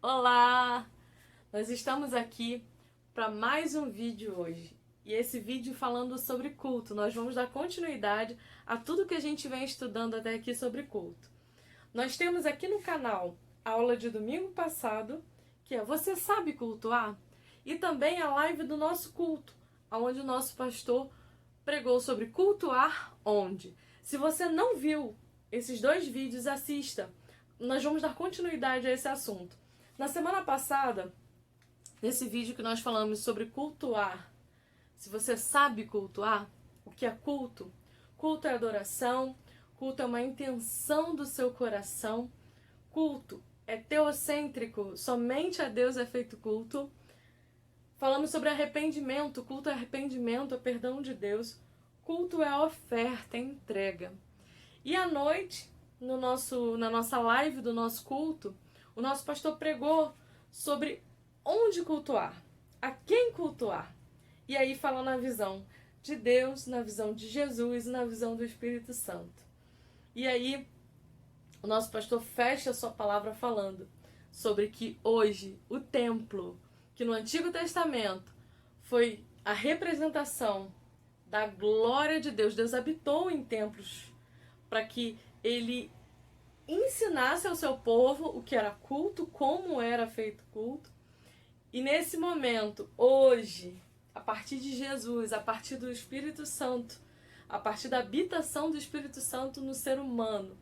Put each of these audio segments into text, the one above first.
Olá! Nós estamos aqui para mais um vídeo hoje. E esse vídeo falando sobre culto. Nós vamos dar continuidade a tudo que a gente vem estudando até aqui sobre culto. Nós temos aqui no canal a aula de domingo passado, que é Você Sabe Cultuar? E também a live do nosso culto, onde o nosso pastor pregou sobre cultuar onde. Se você não viu esses dois vídeos, assista. Nós vamos dar continuidade a esse assunto. Na semana passada, nesse vídeo que nós falamos sobre cultuar, se você sabe cultuar, o que é culto? Culto é adoração, culto é uma intenção do seu coração, culto é teocêntrico, somente a Deus é feito culto. Falamos sobre arrependimento, culto é arrependimento, é perdão de Deus, culto é oferta, é entrega. E à noite, na nossa live do nosso culto, o nosso pastor pregou sobre onde cultuar, a quem cultuar. E aí fala na visão de Deus, na visão de Jesus e na visão do Espírito Santo. E aí o nosso pastor fecha a sua palavra falando sobre que hoje o templo, que no Antigo Testamento foi a representação da glória de Deus, Deus habitou em templos para que ele ensinasse ao seu povo o que era culto, como era feito culto. E nesse momento, hoje, a partir de Jesus, a partir do Espírito Santo, a partir da habitação do Espírito Santo no ser humano,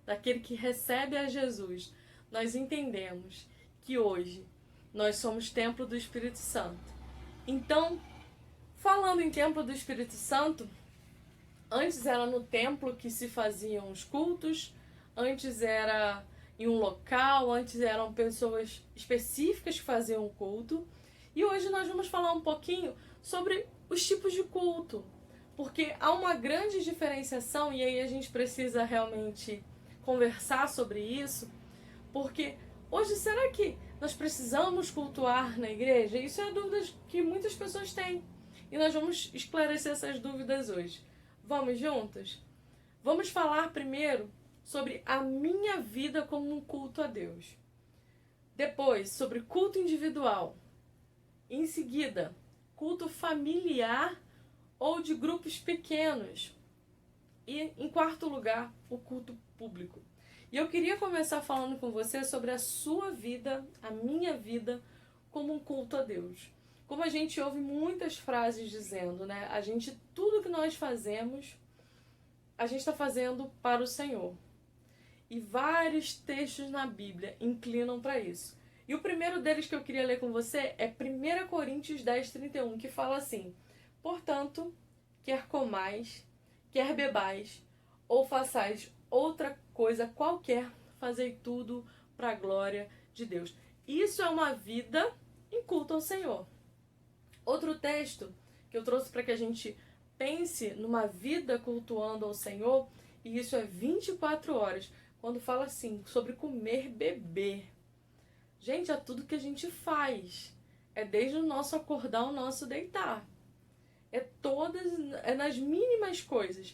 daquele que recebe a Jesus, nós entendemos que hoje nós somos templo do Espírito Santo. Então, falando em templo do Espírito Santo, antes era no templo que se faziam os cultos, antes era em um local, antes eram pessoas específicas que faziam o culto. E hoje nós vamos falar um pouquinho sobre os tipos de culto, porque há uma grande diferenciação e aí a gente precisa realmente conversar sobre isso, porque hoje será que nós precisamos cultuar na igreja? Isso é a dúvida que muitas pessoas têm e nós vamos esclarecer essas dúvidas hoje. Vamos juntos? Vamos falar primeiro sobre a minha vida como um culto a Deus. Depois, sobre culto individual. Em seguida, culto familiar ou de grupos pequenos. E, em quarto lugar, o culto público. E eu queria começar falando com você sobre a sua vida, a minha vida, como um culto a Deus. Como a gente ouve muitas frases dizendo, né? Tudo que nós fazemos, a gente está fazendo para o Senhor. E vários textos na Bíblia inclinam para isso. E o primeiro deles que eu queria ler com você é 1 Coríntios 10:31, que fala assim: portanto, quer comais, quer bebais, ou façais outra coisa qualquer, fazei tudo para a glória de Deus. Isso é uma vida em culto ao Senhor. Outro texto que eu trouxe para que a gente pense numa vida cultuando ao Senhor, e isso é 24 horas, quando fala assim, sobre comer e beber. Gente, é tudo que a gente faz. É desde o nosso acordar ao nosso deitar. É nas mínimas coisas.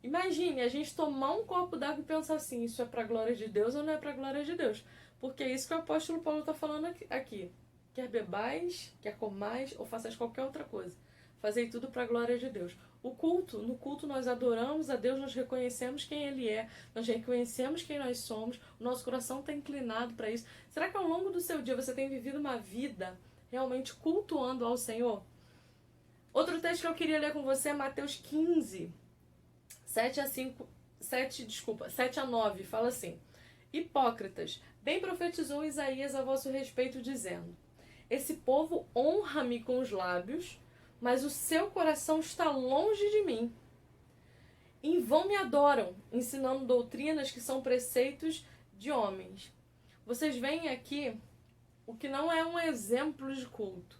Imagine a gente tomar um copo d'água e pensar assim, isso é para a glória de Deus ou não é para a glória de Deus? Porque é isso que o apóstolo Paulo está falando aqui. Quer bebais, quer comais ou façais qualquer outra coisa. Fazei tudo para a glória de Deus. No culto nós adoramos a Deus, nós reconhecemos quem Ele é, nós reconhecemos quem nós somos, o nosso coração está inclinado para isso. Será que ao longo do seu dia você tem vivido uma vida realmente cultuando ao Senhor? Outro texto que eu queria ler com você é Mateus 15, 7 a 9, fala assim: hipócritas, bem profetizou Isaías a vosso respeito, dizendo: esse povo honra-me com os lábios, mas o seu coração está longe de mim. Em vão me adoram, ensinando doutrinas que são preceitos de homens. Vocês veem aqui o que não é um exemplo de culto.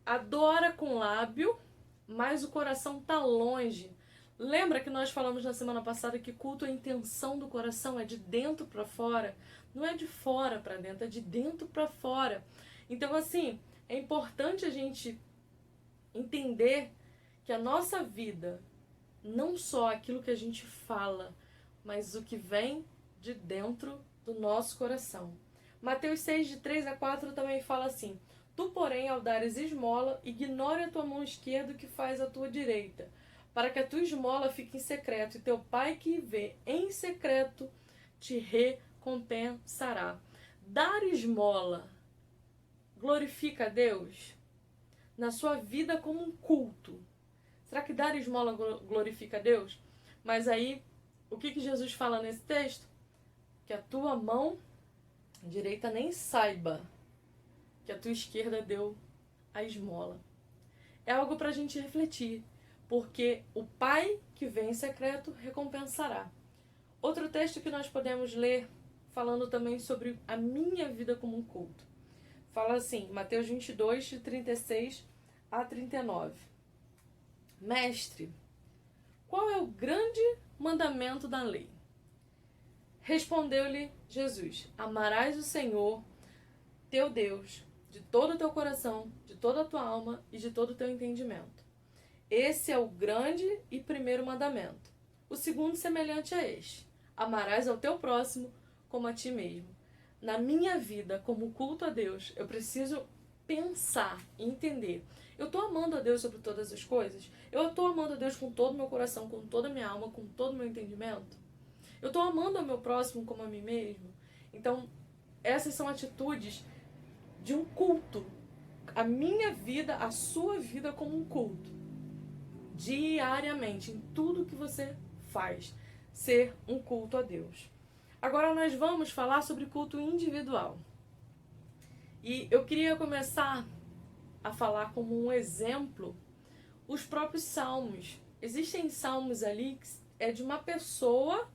Adora com lábio, mas o coração está longe. Lembra que nós falamos na semana passada que culto é a intenção do coração, é de dentro para fora, não é de fora para dentro, é de dentro para fora. Então, assim, é importante a gente entender que a nossa vida, não só aquilo que a gente fala, mas o que vem de dentro do nosso coração. Mateus 6, de 3 a 4 também fala assim: Tu, porém, ao dares esmola, ignore a tua mão esquerda o que faz a tua direita, para que a tua esmola fique em secreto, e teu pai que vê em secreto te recompensará. Dar esmola glorifica a Deus na sua vida como um culto. Será que dar esmola glorifica a Deus? Mas aí, o que Jesus fala nesse texto? Que a tua mão direita nem saiba que a tua esquerda deu a esmola. É algo para a gente refletir, porque o Pai que vem em secreto recompensará. Outro texto que nós podemos ler, falando também sobre a minha vida como um culto. Fala assim, Mateus 22, de 36 a 39. Mestre, qual é o grande mandamento da lei? Respondeu-lhe Jesus: Amarás o Senhor, teu Deus, de todo o teu coração, de toda a tua alma e de todo o teu entendimento. Esse é o grande e primeiro mandamento. O segundo, semelhante a este: amarás ao teu próximo como a ti mesmo. Na minha vida, como culto a Deus, eu preciso pensar e entender. Eu estou amando a Deus sobre todas as coisas? Eu estou amando a Deus com todo o meu coração, com toda a minha alma, com todo o meu entendimento? Eu estou amando ao meu próximo como a mim mesmo? Então, essas são atitudes de um culto. A minha vida, a sua vida como um culto. Diariamente, em tudo que você faz, ser um culto a Deus. Agora nós vamos falar sobre culto individual. E eu queria começar a falar como um exemplo os próprios salmos. Existem salmos ali que é de uma pessoa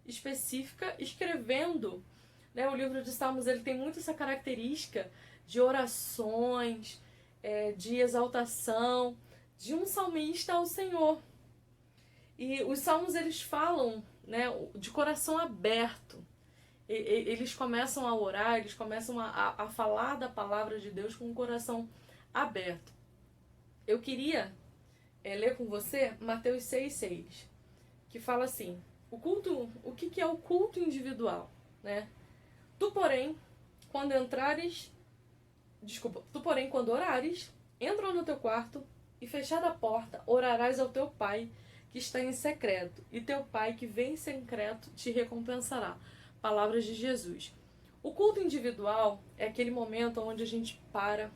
específica escrevendo, né? O livro de Salmos ele tem muito essa característica de orações, de exaltação, de um salmista ao Senhor. E os salmos eles falam, né, de coração aberto. Eles começam a orar, eles começam a falar da palavra de Deus com o coração aberto. Eu queria ler com você Mateus 6,6, que fala assim: o que é o culto individual, né? Tu, porém, quando orares, entra no teu quarto e, fechada a porta, orarás ao teu pai que está em secreto, e teu pai que vem em secreto te recompensará. Palavras de Jesus. O culto individual é aquele momento onde a gente para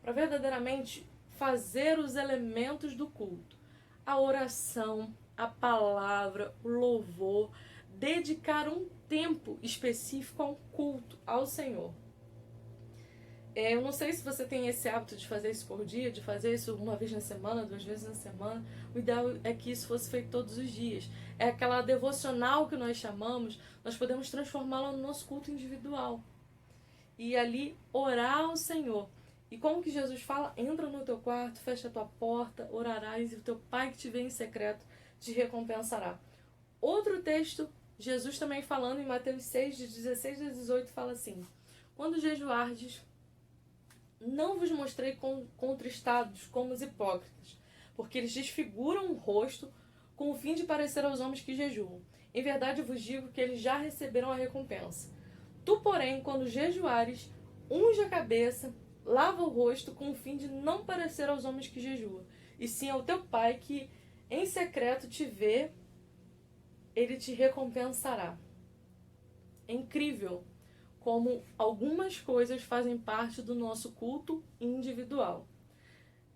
verdadeiramente fazer os elementos do culto. A oração, a palavra, o louvor, dedicar um tempo específico a um culto ao Senhor. Eu não sei se você tem esse hábito de fazer isso por dia, de fazer isso uma vez na semana, 2 vezes na semana. O ideal é que isso fosse feito todos os dias. É aquela devocional que nós chamamos, nós podemos transformá-la no nosso culto individual. E ali orar ao Senhor. E como que Jesus fala? Entra no teu quarto, fecha a tua porta, orarás e o teu pai que te vê em secreto te recompensará. Outro texto, Jesus também falando em Mateus 6, de 16 a 18, fala assim: quando jejuardes, não vos mostrei contristados como os hipócritas, porque eles desfiguram o rosto com o fim de parecer aos homens que jejuam. Em verdade vos digo que eles já receberam a recompensa. Tu, porém, quando jejuares, unge a cabeça, lava o rosto com o fim de não parecer aos homens que jejuam, e sim ao teu pai que em secreto te vê, ele te recompensará. É incrível como algumas coisas fazem parte do nosso culto individual.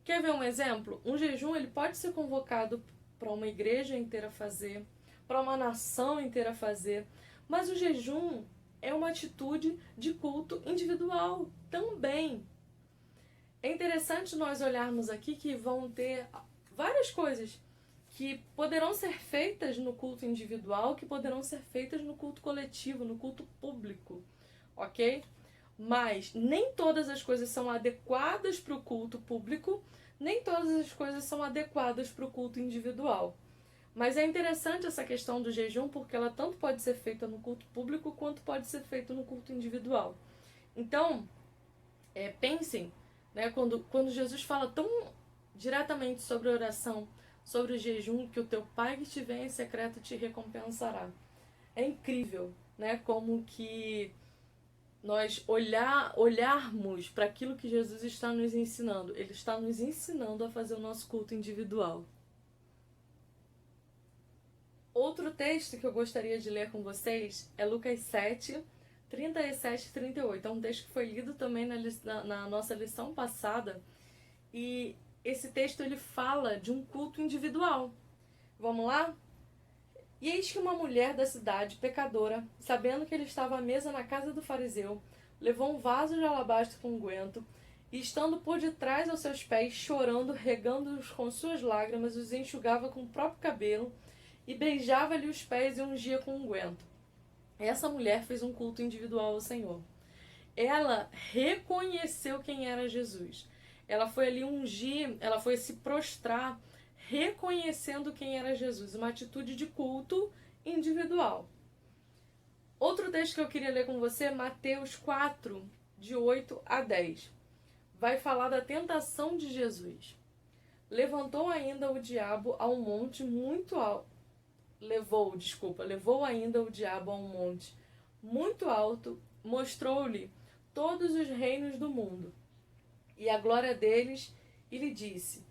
Quer ver um exemplo? Um jejum ele pode ser convocado para uma igreja inteira fazer, para uma nação inteira fazer, mas o jejum é uma atitude de culto individual também. É interessante nós olharmos aqui que vão ter várias coisas que poderão ser feitas no culto individual, que poderão ser feitas no culto coletivo, no culto público, ok? Mas nem todas as coisas são adequadas para o culto público, nem todas as coisas são adequadas para o culto individual. Mas é interessante essa questão do jejum, porque ela tanto pode ser feita no culto público, quanto pode ser feita no culto individual. Então, pensem, né, quando Jesus fala tão diretamente sobre a oração, sobre o jejum, que o teu pai que te vê em secreto te recompensará. É incrível, né, como que nós olharmos para aquilo que Jesus está nos ensinando. Ele está nos ensinando a fazer o nosso culto individual. Outro texto que eu gostaria de ler com vocês é Lucas 7, 37 e 38. É um texto que foi lido também na nossa lição passada. E esse texto ele fala de um culto individual. Vamos lá? E eis que uma mulher da cidade, pecadora, sabendo que ele estava à mesa na casa do fariseu, levou um vaso de alabastro com unguento, e estando por detrás aos seus pés, chorando, regando-os com suas lágrimas, os enxugava com o próprio cabelo, e beijava-lhe os pés e ungia com unguento. Essa mulher fez um culto individual ao Senhor. Ela reconheceu quem era Jesus. Ela foi ali ungir, ela foi se prostrar, reconhecendo quem era Jesus. Uma atitude de culto individual. Outro texto que eu queria ler com você é Mateus 4, de 8 a 10. Vai falar da tentação de Jesus. Levou ainda o diabo a um monte muito alto. Levou ainda o diabo a um monte muito alto, mostrou-lhe todos os reinos do mundo e a glória deles, e lhe disse: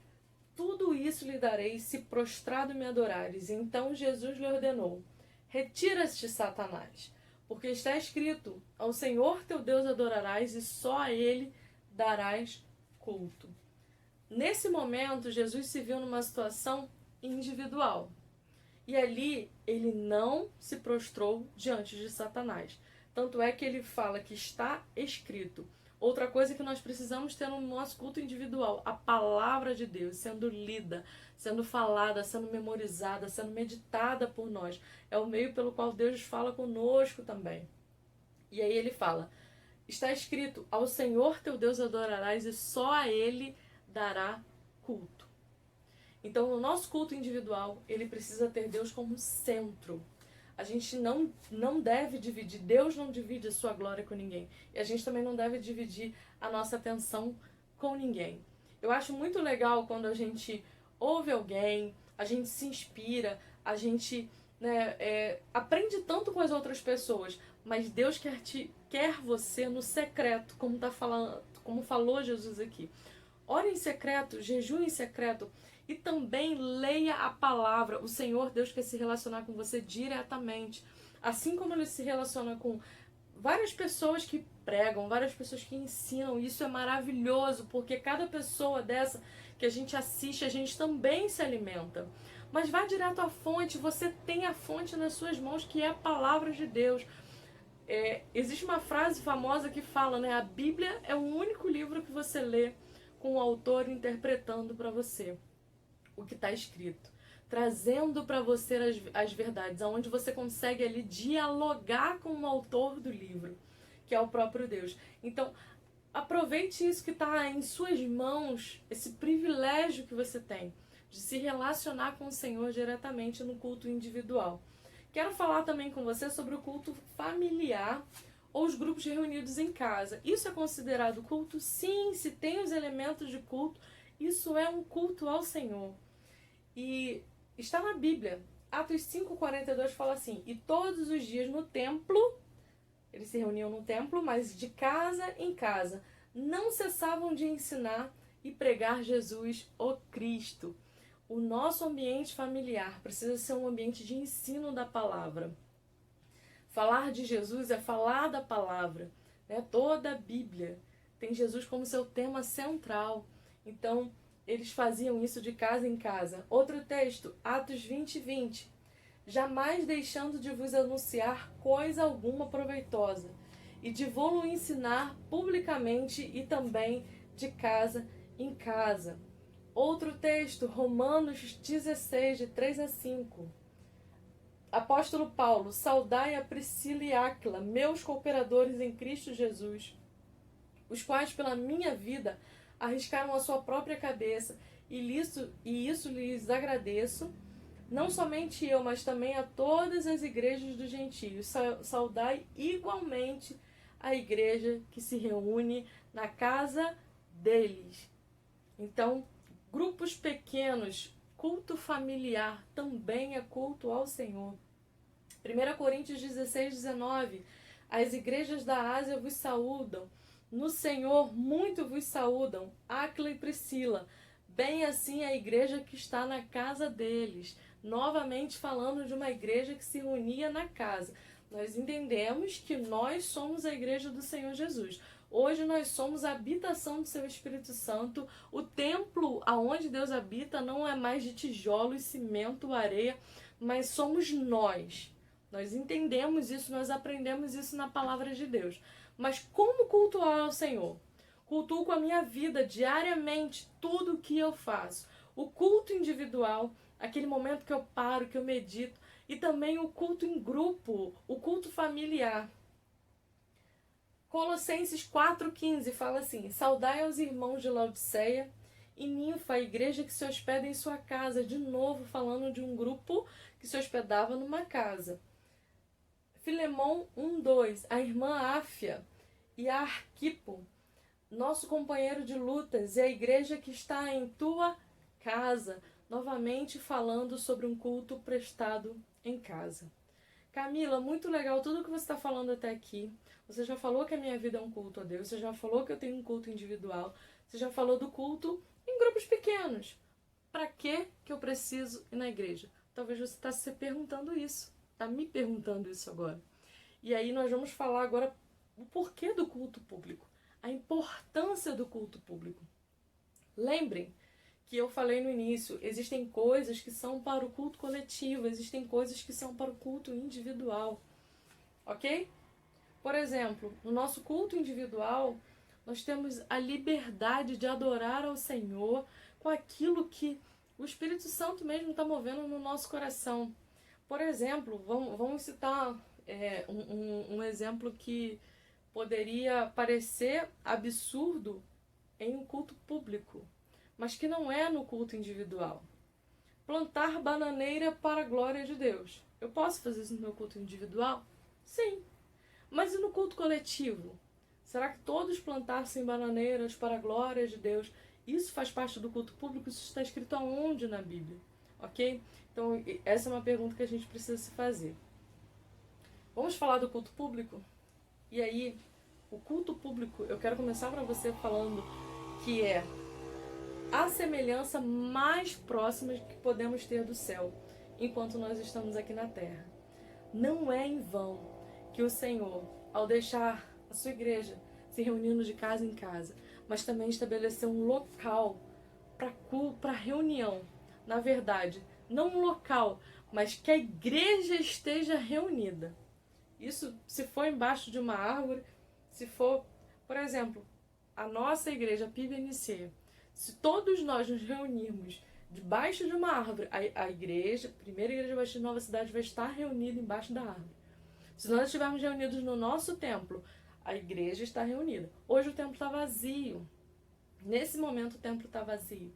tudo isso lhe darei se prostrado me adorares. Então Jesus lhe ordenou: retira-te, Satanás, porque está escrito: ao Senhor teu Deus adorarás e só a ele darás culto. Nesse momento, Jesus se viu numa situação individual. E ali ele não se prostrou diante de Satanás. Tanto é que ele fala que está escrito. Outra coisa que nós precisamos ter no nosso culto individual: a palavra de Deus sendo lida, sendo falada, sendo memorizada, sendo meditada por nós. É o meio pelo qual Deus fala conosco também. E aí ele fala: está escrito: ao Senhor teu Deus adorarás e só a ele dará culto. Então, no nosso culto individual, ele precisa ter Deus como centro. A gente não deve dividir, Deus não divide a sua glória com ninguém. E a gente também não deve dividir a nossa atenção com ninguém. Eu acho muito legal quando a gente ouve alguém, a gente se inspira, a gente aprende tanto com as outras pessoas, mas Deus quer você no secreto, como falou Jesus aqui. Ore em secreto, jejue em secreto. E também leia a palavra. O Senhor Deus quer se relacionar com você diretamente. Assim como ele se relaciona com várias pessoas que pregam, várias pessoas que ensinam. Isso é maravilhoso, porque cada pessoa dessa que a gente assiste, a gente também se alimenta. Mas vá direto à fonte. Você tem a fonte nas suas mãos, que é a palavra de Deus. Existe uma frase famosa que fala, né? A Bíblia é o único livro que você lê com o autor interpretando para você o que está escrito, trazendo para você as verdades, onde você consegue ali dialogar com o autor do livro, que é o próprio Deus. Então, aproveite isso que está em suas mãos, esse privilégio que você tem de se relacionar com o Senhor diretamente no culto individual. Quero falar também com você sobre o culto familiar ou os grupos reunidos em casa. Isso é considerado culto? Sim, se tem os elementos de culto, isso é um culto ao Senhor. E está na Bíblia. Atos 5:42 fala assim: e todos os dias no templo, eles se reuniam no templo, mas de casa em casa, não cessavam de ensinar e pregar Jesus, o Cristo. O nosso ambiente familiar precisa ser um ambiente de ensino da palavra. Falar de Jesus é falar da palavra, né? Toda a Bíblia tem Jesus como seu tema central. Então, eles faziam isso de casa em casa. Outro texto, Atos 20:20. Jamais deixando de vos anunciar coisa alguma proveitosa, e de vou-lo ensinar publicamente e também de casa em casa. Outro texto, Romanos 16, de 3 a 5. Apóstolo Paulo: saudai a Priscila e Áquila, meus cooperadores em Cristo Jesus, os quais pela minha vida arriscaram a sua própria cabeça, e isso lhes agradeço, não somente eu, mas também a todas as igrejas dos gentios. Saudai igualmente a igreja que se reúne na casa deles. Então, grupos pequenos, culto familiar, também é culto ao Senhor. 1 Coríntios 16:19. As igrejas da Ásia vos saúdam. No Senhor muito vos saúdam. Áquila e Priscila. Bem assim a igreja que está na casa deles. Novamente falando de uma igreja que se reunia na casa. Nós entendemos que nós somos a igreja do Senhor Jesus. Hoje nós somos a habitação do seu Espírito Santo. O templo aonde Deus habita não é mais de tijolos, cimento, areia, mas somos nós. Nós entendemos isso, nós aprendemos isso na palavra de Deus. Mas como cultuar ao Senhor? Cultuo com a minha vida diariamente, tudo o que eu faço. O culto individual, aquele momento que eu paro, que eu medito, e também o culto em grupo, o culto familiar. Colossenses 4,15 fala assim: saudai aos irmãos de Laodiceia e Ninfa, a igreja que se hospeda em sua casa. De novo falando de um grupo que se hospedava numa casa. Filemão 1,2, a irmã Áfia e a Arquipo, nosso companheiro de lutas, e a igreja que está em tua casa. Novamente falando sobre um culto prestado em casa. Camila, muito legal tudo que você está falando até aqui. Você já falou que a minha vida é um culto a Deus, você já falou que eu tenho um culto individual, você já falou do culto em grupos pequenos. Para que eu preciso ir na igreja? Talvez você está se perguntando isso, está me perguntando isso agora. E aí nós vamos falar agora o porquê do culto público, a importância do culto público. Lembrem que eu falei no início, existem coisas que são para o culto coletivo, existem coisas que são para o culto individual, ok? Por exemplo, no nosso culto individual, nós temos a liberdade de adorar ao Senhor com aquilo que o Espírito Santo mesmo está movendo no nosso coração. Por exemplo, vamos citar um exemplo que poderia parecer absurdo em um culto público, mas que não é no culto individual. Plantar bananeira para a glória de Deus. Eu posso fazer isso no meu culto individual? Sim. Mas e no culto coletivo? Será que todos plantassem bananeiras para a glória de Deus? Isso faz parte do culto público? Isso está escrito aonde na Bíblia? Ok? Então, essa é uma pergunta que a gente precisa se fazer. Vamos falar do culto público? E aí, o culto público, eu quero começar para você falando que é a semelhança mais próxima que podemos ter do céu, enquanto nós estamos aqui na terra. Não é em vão que o Senhor, ao deixar a sua igreja se reunindo de casa em casa, mas também estabeleceu um local para reunião. Na verdade, não um local, mas que a igreja esteja reunida. Isso se for embaixo de uma árvore, se for, por exemplo, a nossa igreja, a PIBNC, se todos nós nos reunirmos debaixo de uma árvore, a igreja, a primeira igreja Batista Nova Cidade vai estar reunida embaixo da árvore. Se nós estivermos reunidos no nosso templo, a igreja está reunida. Hoje o templo está vazio. Nesse momento o templo está vazio.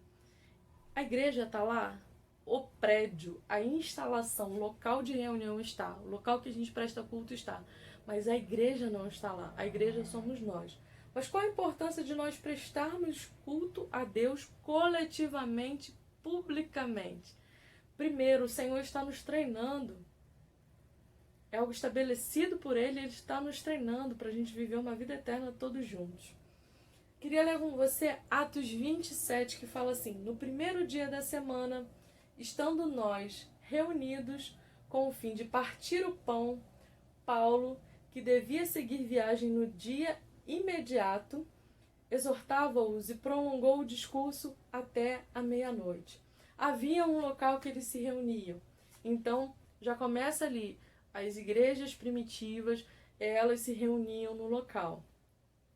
A igreja está lá, o prédio, a instalação, o local de reunião está, o local que a gente presta culto está, mas a igreja não está lá. A igreja somos nós. Mas qual a importância de nós prestarmos culto a Deus coletivamente, publicamente? Primeiro, o Senhor está nos treinando. É algo estabelecido por Ele, Ele está nos treinando para a gente viver uma vida eterna todos juntos. Queria ler com você Atos 27, que fala assim: no primeiro dia da semana, estando nós reunidos com o fim de partir o pão, Paulo, que devia seguir viagem no dia imediato, exortava-os e prolongou o discurso até a meia-noite. Havia um local que eles se reuniam. Então, já começa ali, as igrejas primitivas, elas se reuniam no local.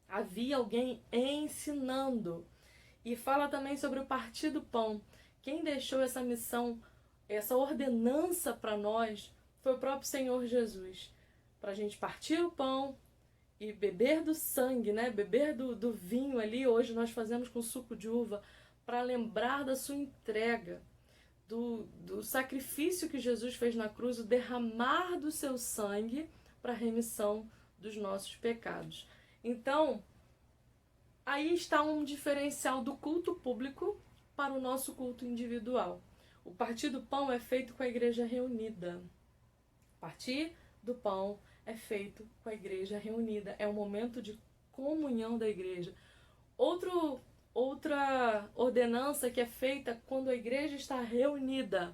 Havia alguém ensinando. E fala também sobre o partir do pão. Quem deixou essa missão, essa ordenança para nós, foi o próprio Senhor Jesus. Para a gente partir o pão e beber do sangue, né? Beber do vinho ali, hoje nós fazemos com suco de uva, para lembrar da sua entrega, do sacrifício que Jesus fez na cruz, o derramar do seu sangue para a remissão dos nossos pecados. Então, aí está um diferencial do culto público para o nosso culto individual. O partir do pão é feito com a igreja reunida. Partir do pão é feito com a igreja reunida. É um momento de comunhão da igreja. Outra ordenança que é feita quando a igreja está reunida,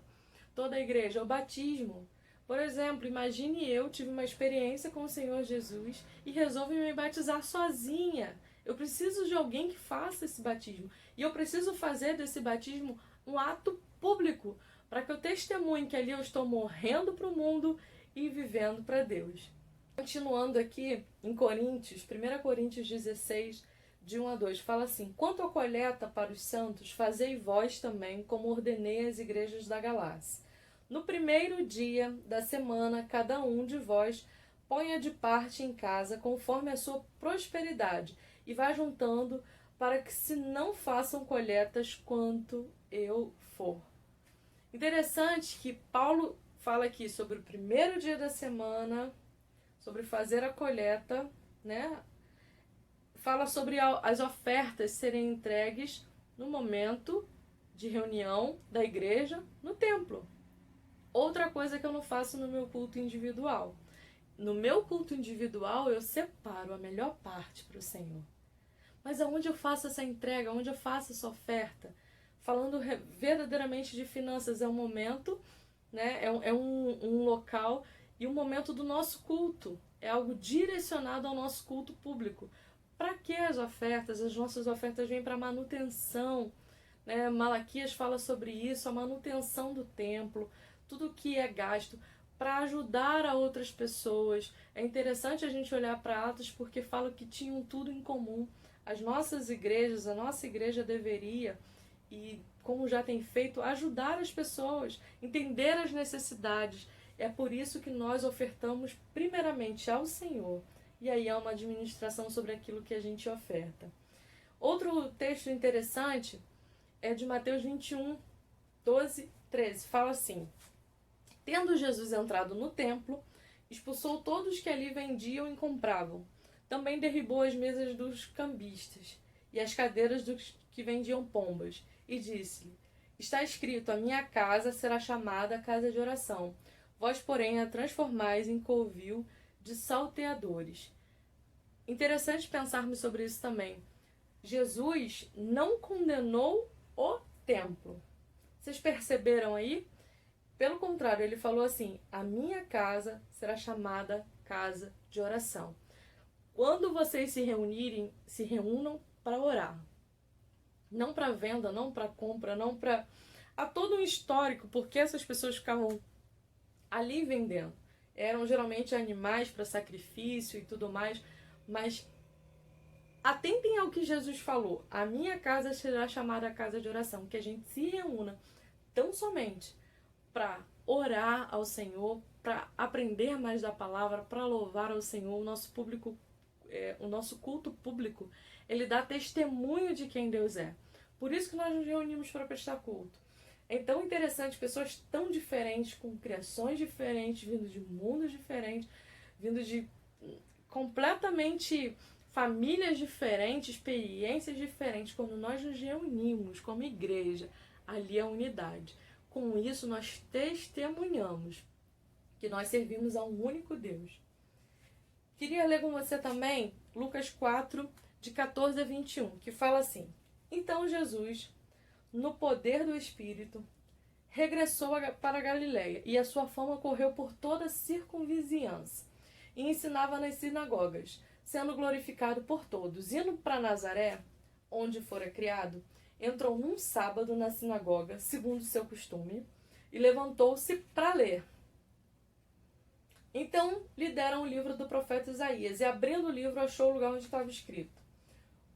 toda a igreja, é o batismo. Por exemplo, imagine eu tive uma experiência com o Senhor Jesus e resolvo me batizar sozinha. Eu preciso de alguém que faça esse batismo. E eu preciso fazer desse batismo um ato público, para que eu testemunhe que ali eu estou morrendo para o mundo e vivendo para Deus. Continuando aqui em Coríntios, 1 Coríntios 16, de 1 a 2, fala assim: quanto à colheita para os santos, fazei vós também, como ordenei às igrejas da Galácia. No primeiro dia da semana, cada um de vós ponha de parte em casa, conforme a sua prosperidade, e vá juntando, para que se não façam colheitas quanto eu for. Interessante que Paulo fala aqui sobre o primeiro dia da semana, sobre fazer a colheita, né? Fala sobre as ofertas serem entregues no momento de reunião da igreja no templo. Outra coisa que eu não faço no meu culto individual. No meu culto individual, eu separo a melhor parte para o Senhor. Mas aonde eu faço essa entrega, aonde eu faço essa oferta? Falando verdadeiramente de finanças, é um momento, né? É um local e um momento do nosso culto. É algo direcionado ao nosso culto público. Para que as ofertas? As nossas ofertas vêm para manutenção, né? Malaquias fala sobre isso, a manutenção do templo, tudo que é gasto para ajudar a outras pessoas. É interessante a gente olhar para Atos porque fala que tinham tudo em comum. As nossas igrejas, a nossa igreja deveria, e como já tem feito, ajudar as pessoas, entender as necessidades. É por isso que nós ofertamos primeiramente ao Senhor. E aí há uma administração sobre aquilo que a gente oferta. Outro texto interessante é de Mateus 21, 12, 13. Fala assim: tendo Jesus entrado no templo, expulsou todos que ali vendiam e compravam. Também derribou as mesas dos cambistas e as cadeiras dos que vendiam pombas. E disse-lhe: está escrito, a minha casa será chamada casa de oração. Vós, porém, a transformais em covil de salteadores. Interessante pensarmos sobre isso também. Jesus não condenou o templo. Vocês perceberam aí? Pelo contrário, ele falou assim: a minha casa será chamada casa de oração. Quando vocês se reunirem, se reúnam para orar. Não para venda, não para compra, não para... Há todo um histórico porque essas pessoas ficavam ali vendendo. Eram geralmente animais para sacrifício e tudo mais, mas atentem ao que Jesus falou: a minha casa será chamada casa de oração, que a gente se reúna tão somente para orar ao Senhor, para aprender mais da palavra, para louvar ao Senhor. O nosso público, o nosso culto público, ele dá testemunho de quem Deus é. Por isso que nós nos reunimos para prestar culto. É tão interessante, pessoas tão diferentes, com criações diferentes, vindo de mundos diferentes, vindo de completamente famílias diferentes, experiências diferentes. Quando nós nos reunimos como igreja, ali é unidade. Com isso, nós testemunhamos que nós servimos a um único Deus. Queria ler com você também Lucas 4, de 14 a 21, que fala assim: então Jesus, no poder do Espírito, regressou para a Galiléia, e a sua fama correu por toda a circunvizinhança, e ensinava nas sinagogas, sendo glorificado por todos. Indo para Nazaré, onde fora criado, entrou num sábado na sinagoga, segundo seu costume, e levantou-se para ler. Então lhe deram o livro do profeta Isaías, e abrindo o livro achou o lugar onde estava escrito: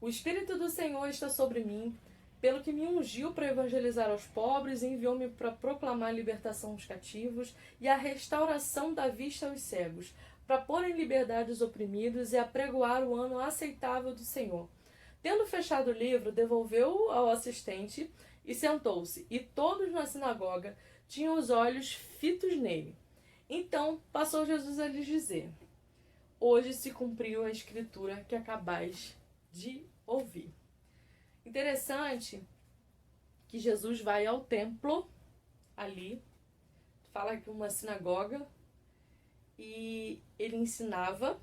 o Espírito do Senhor está sobre mim, pelo que me ungiu para evangelizar aos pobres, e enviou-me para proclamar a libertação aos cativos e a restauração da vista aos cegos, para pôr em liberdade os oprimidos e apregoar o ano aceitável do Senhor. Tendo fechado o livro, devolveu-o ao assistente e sentou-se, e todos na sinagoga tinham os olhos fitos nele. Então passou Jesus a lhes dizer: hoje se cumpriu a escritura que acabais de ouvir. Interessante que Jesus vai ao templo, ali, fala que uma sinagoga, e ele ensinava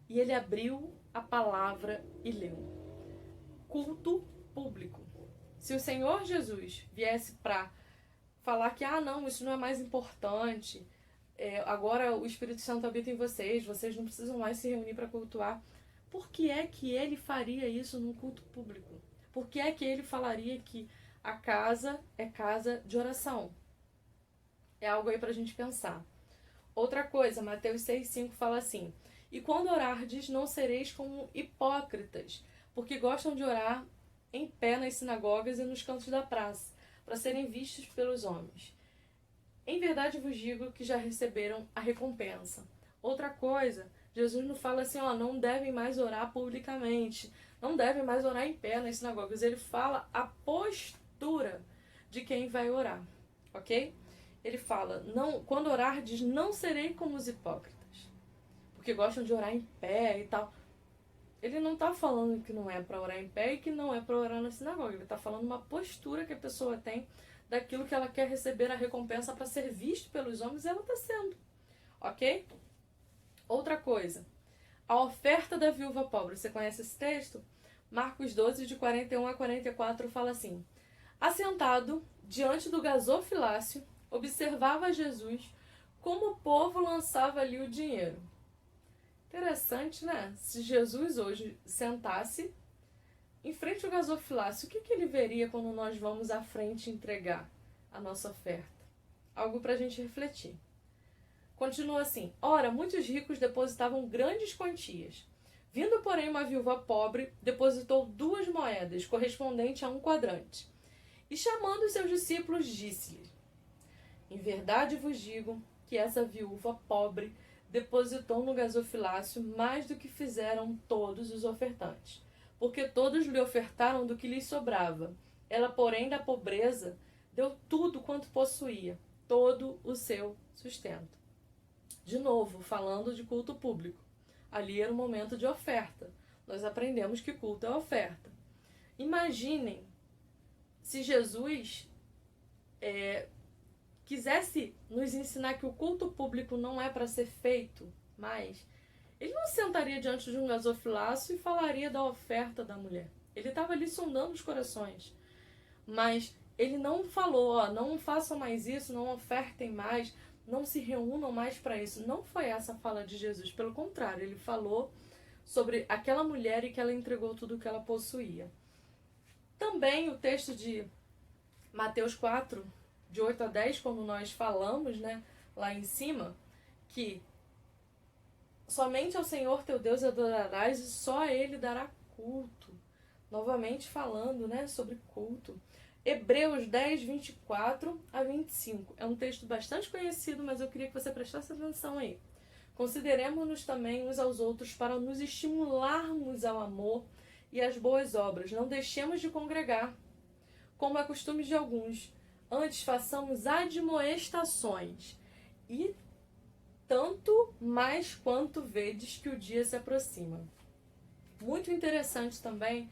e ele abriu a palavra e leu. Culto público. Se o Senhor Jesus viesse para falar que, não, isso não é mais importante, agora o Espírito Santo habita em vocês, vocês não precisam mais se reunir para cultuar, por que é que ele faria isso num culto público? Por que é que ele falaria que a casa é casa de oração? É algo aí para a gente pensar. Outra coisa, Mateus 6,5 fala assim: e quando orardes, não sereis como hipócritas, porque gostam de orar em pé nas sinagogas e nos cantos da praça, para serem vistos pelos homens. Em verdade vos digo que já receberam a recompensa. Outra coisa, Jesus não fala assim, não devem mais orar publicamente, não devem mais orar em pé nas sinagogas. Ele fala a postura de quem vai orar, ok? Ele fala, quando orardes, não serei como os hipócritas, porque gostam de orar em pé e tal. Ele não está falando que não é para orar em pé e que não é para orar na sinagoga. Ele está falando uma postura que a pessoa tem daquilo que ela quer receber a recompensa para ser visto pelos homens, e ela está sendo, ok? Outra coisa, a oferta da viúva pobre. Você conhece esse texto? Marcos 12, de 41 a 44, fala assim: assentado diante do gasofilácio, observava Jesus como o povo lançava ali o dinheiro. Interessante, né? Se Jesus hoje sentasse em frente ao gasofilácio, o que ele veria quando nós vamos à frente entregar a nossa oferta? Algo para a gente refletir. Continua assim: ora, muitos ricos depositavam grandes quantias. Vindo, porém, uma viúva pobre, depositou 2 moedas, correspondente a 1 quadrante. E chamando os seus discípulos, disse-lhes: em verdade vos digo que essa viúva pobre depositou no gasofilácio mais do que fizeram todos os ofertantes, porque todos lhe ofertaram do que lhes sobrava. Ela, porém, da pobreza, deu tudo quanto possuía, todo o seu sustento. De novo, falando de culto público. Ali era um momento de oferta. Nós aprendemos que culto é oferta. Imaginem se Jesus quisesse nos ensinar que o culto público não é para ser feito mais, ele não sentaria diante de um gasofilácio e falaria da oferta da mulher. Ele estava ali sondando os corações. Mas ele não falou, não façam mais isso, não ofertem mais, não se reúnam mais para isso. Não foi essa a fala de Jesus. Pelo contrário, ele falou sobre aquela mulher e que ela entregou tudo o que ela possuía. Também o texto de Mateus 4, de 8 a 10, como nós falamos, lá em cima, que somente ao Senhor teu Deus adorarás e só a Ele dará culto. Novamente falando, sobre culto. Hebreus 10, 24 a 25. É um texto bastante conhecido, mas eu queria que você prestasse atenção aí. Consideremos-nos também uns aos outros para nos estimularmos ao amor e às boas obras. Não deixemos de congregar, como é costume de alguns. Antes façamos admoestações, e tanto mais quanto vedes que o dia se aproxima. Muito interessante também,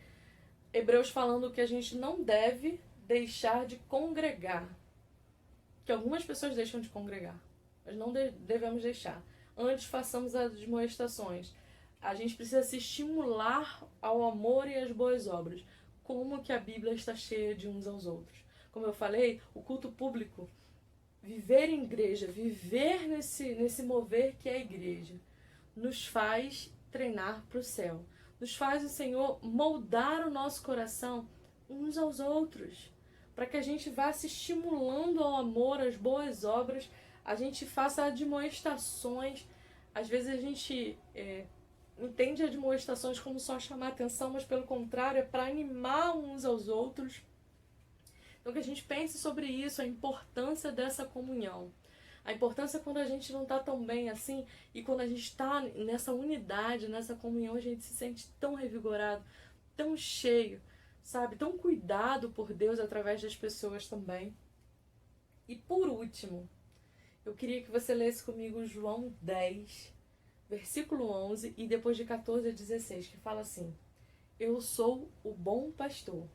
Hebreus falando que a gente não deve deixar de congregar. Que algumas pessoas deixam de congregar, mas não devemos deixar. Antes façamos as admoestações. A gente precisa se estimular ao amor e às boas obras. Como que a Bíblia está cheia de uns aos outros. Como eu falei, o culto público, viver em igreja, viver nesse mover que é a igreja, nos faz treinar para o céu. Nos faz o Senhor moldar o nosso coração uns aos outros, para que a gente vá se estimulando ao amor, às boas obras, a gente faça admoestações. Às vezes a gente entende admoestações como só chamar atenção, mas pelo contrário, é para animar uns aos outros. Então que a gente pense sobre isso, a importância dessa comunhão. A importância quando a gente não está tão bem assim, e quando a gente está nessa unidade, nessa comunhão, a gente se sente tão revigorado, tão cheio, sabe? Tão cuidado por Deus através das pessoas também. E por último, eu queria que você lesse comigo João 10, versículo 11, e depois de 14 a 16, que fala assim: eu sou o bom pastor.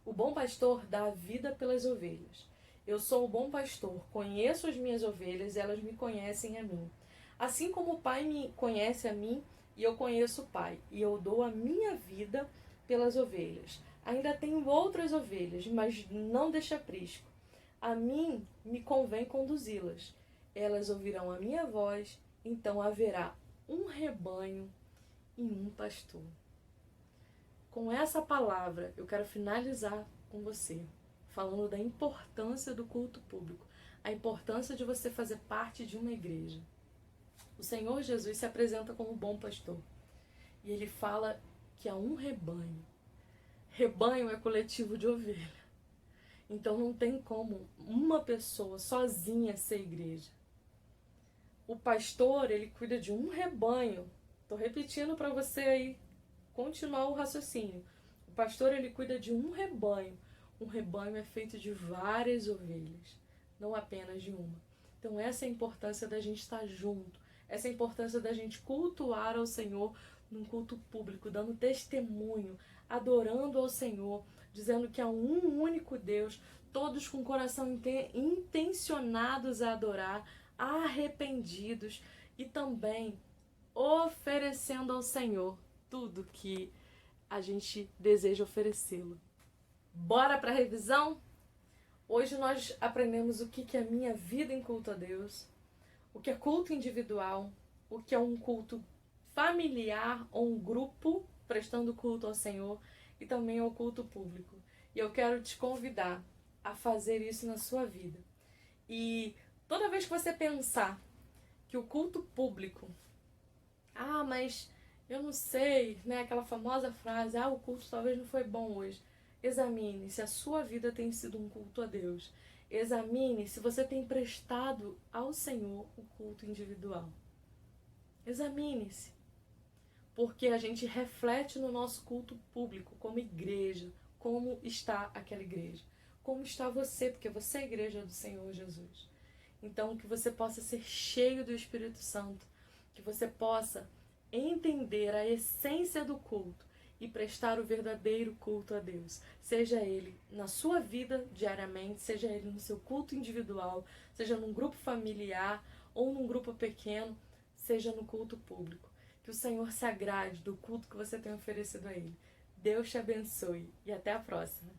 O bom pastor dá a vida pelas ovelhas. Eu sou o bom pastor, conheço as minhas ovelhas e elas me conhecem a mim. Assim como o Pai me conhece a mim e eu conheço o Pai, e eu dou a minha vida pelas ovelhas. Ainda tenho outras ovelhas, mas não deste aprisco. A mim me convém conduzi-las. Elas ouvirão a minha voz, então haverá um rebanho e um pastor. Com essa palavra, eu quero finalizar com você, falando da importância do culto público, a importância de você fazer parte de uma igreja. O Senhor Jesus se apresenta como bom pastor e ele fala que há um rebanho. Rebanho é coletivo de ovelha. Então não tem como uma pessoa sozinha ser igreja. O pastor, ele cuida de um rebanho. Estou repetindo para você aí continuar o raciocínio. O pastor, ele cuida de um rebanho. Um rebanho é feito de várias ovelhas, não apenas de uma. Então essa é a importância da gente estar junto. Essa é a importância da gente cultuar ao Senhor num culto público, dando testemunho, adorando ao Senhor, dizendo que há um único Deus, todos com o coração intencionados a adorar, arrependidos e também oferecendo ao Senhor tudo que a gente deseja oferecê-lo. Bora para a revisão? Hoje nós aprendemos o que é a minha vida em culto a Deus, o que é culto individual, o que é um culto familiar ou um grupo prestando culto ao Senhor e também ao culto público. E eu quero te convidar a fazer isso na sua vida. E toda vez que você pensar que o culto público, mas eu não sei, né? Aquela famosa frase, o culto talvez não foi bom hoje. Examine se a sua vida tem sido um culto a Deus. Examine se você tem prestado ao Senhor o culto individual. Examine-se. Porque a gente reflete no nosso culto público, como igreja, como está aquela igreja. Como está você, porque você é a igreja do Senhor Jesus. Então, que você possa ser cheio do Espírito Santo. Que você possa entender a essência do culto e prestar o verdadeiro culto a Deus. Seja ele na sua vida diariamente, seja ele no seu culto individual, seja num grupo familiar ou num grupo pequeno, seja no culto público. Que o Senhor se agrade do culto que você tem oferecido a Ele. Deus te abençoe e até a próxima.